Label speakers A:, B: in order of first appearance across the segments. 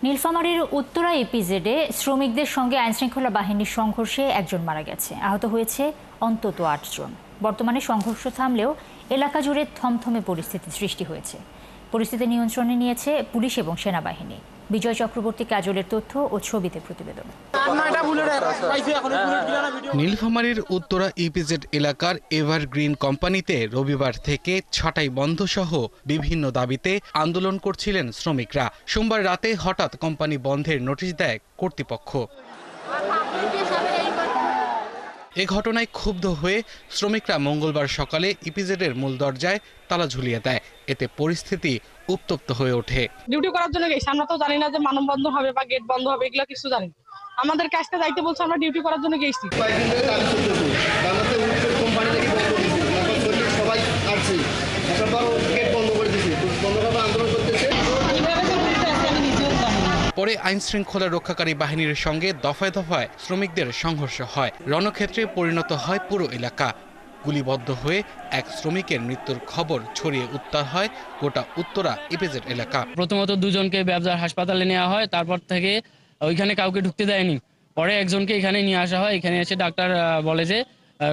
A: নীলফামারীর উত্তরা ইপিজেডে শ্রমিকদের সঙ্গে আইনশৃঙ্খলা বাহিনীর সংঘর্ষে একজন মারা গেছে, আহত হয়েছে অন্তত ৮ জন। বর্তমানে সংঘর্ষ থামলেও এলাকা জুড়ে থমথমে পরিস্থিতি সৃষ্টি হয়েছে। পরিস্থিতি নিয়ন্ত্রণে নিয়েছে পুলিশ এবং সেনাবাহিনী। বিজয় চক্রবর্তী কাজলের তথ্য ও ছবিতে প্রতিবেদন।
B: নীলফামারীর উত্তরা ইপিজেড এলাকার এভারগ্রিন কোম্পানিতে রবিবার থেকে ছাঁটাই বন্ধ সহ বিভিন্ন দাবিতে আন্দোলন করছিলেন শ্রমিকরা। সোমবার রাতে হঠাৎ কোম্পানি বন্ধের নোটিশ দেয় কর্তৃপক্ষ। এ ঘটনায় ক্ষুব্ধ হয়ে শ্রমিকরা মঙ্গলবার সকালে ইপিজেডের মূল দরজায় তালা ঝুলিয়ে দেয়। এতে পরিস্থিতি উত্তপ্ত হয়ে ওঠে।
C: ডিউটি করার জন্য গেছি, আমরা তো জানি না যে মানববন্ধন হবে বা গেট বন্ধ হবে, এগুলো কিছু জানি না। আমাদের কাজটা যাইতে বলছে, আমরা ডিউটি করার জন্য গেছি।
B: পরে আইন শৃঙ্খলা রক্ষাকারী বাহিনীর সঙ্গে দফায় দফায় শ্রমিকদের সংঘর্ষ হয়। রণক্ষেত্রে পরিণত হয় পুরো এলাকা। গুলিবদ্ধ হয়ে এক শ্রমিকের মৃত্যুর খবর ছড়িয়ে উত্তাল হয় গোটা উত্তরা ইপিজেড এলাকা।
D: প্রথমত দুজনকে ব্যবসার হাসপাতালে নেওয়া হয়, তারপর থেকে ওইখানে কাউকে ঢুকতে দেয়নি। পরে একজনকে এখানে নিয়ে আসা হয়, এখানে এসে ডাক্তার বলে যে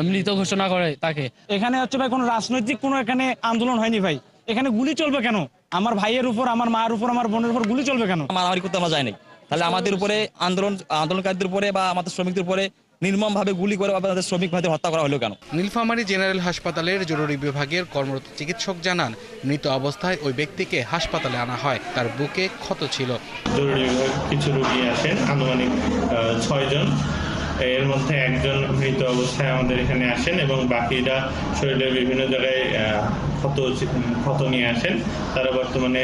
D: মৃত ঘোষণা করে তাকে।
E: এখানে হচ্ছে ভাই কোনো রাজনৈতিক কোনো এখানে আন্দোলন হয়নি ভাই। এখানে গুলি চলবে কেন? আমার ভাইয়ের উপর, আমার মার উপর, আমার বোনের উপর গুলি চলবে কেন?
F: মারামারি করতে আমরা যাই নাই, তাহলে আমাদের উপরে আন্দোলনকারীদের উপরে বা আমাদের শ্রমিকদের উপরে নির্মমভাবে গুলি করে আমাদের শ্রমিক ভাইদের হত্যা করা হলো কেন?
B: নীলফামারী জেনারেল হাসপাতালের জরুরি বিভাগের কর্মরত চিকিৎসক জানান, মৃত অবস্থায় ওই ব্যক্তিকে হাসপাতালে আনা হয়। তার বুকে ক্ষত ছিল।
G: জরুরি বিভাগ কিছু রোগী আসেন, আনুমানিক 6 জন। এর মধ্যে একজন মৃত অবস্থায় আমাদের এখানে আসেন এবং বাকিরা শরীরের বিভিন্ন জায়গায় ক্ষত নিয়ে আসেন। তারা বর্তমানে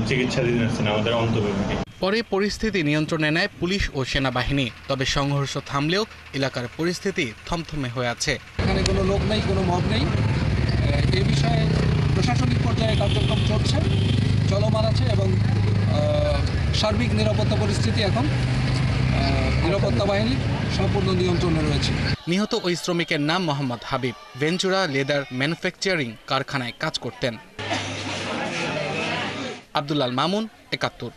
G: চিকিৎসাধীন আছেন আমাদের অন্তর্বিভাগে।
B: পরে পরিস্থিতি নিয়ন্ত্রণে নেয় পুলিশ ও সেনাবাহিনী। তবে সংঘর্ষ থামলেও এলাকার পরিস্থিতি থমথমে হয়ে আছে।
H: এখানে কোনো লোক নেই, কোনো মব নেই। এ বিষয়ে প্রশাসনিক পর্যায়ে কার্যক্রম চলছে, চলমান আছে এবং সার্বিক নিরাপত্তা পরিস্থিতি এখন নিরাপত্তা বাহিনী সম্পূর্ণ নিয়ন্ত্রণে রয়েছে।
B: নিহত ওই শ্রমিকের নাম Mohammad Habib. Ventura leather manufacturing কারখানায় কাজ করতেন। আব্দুল্লাহ মামুন, ৭১।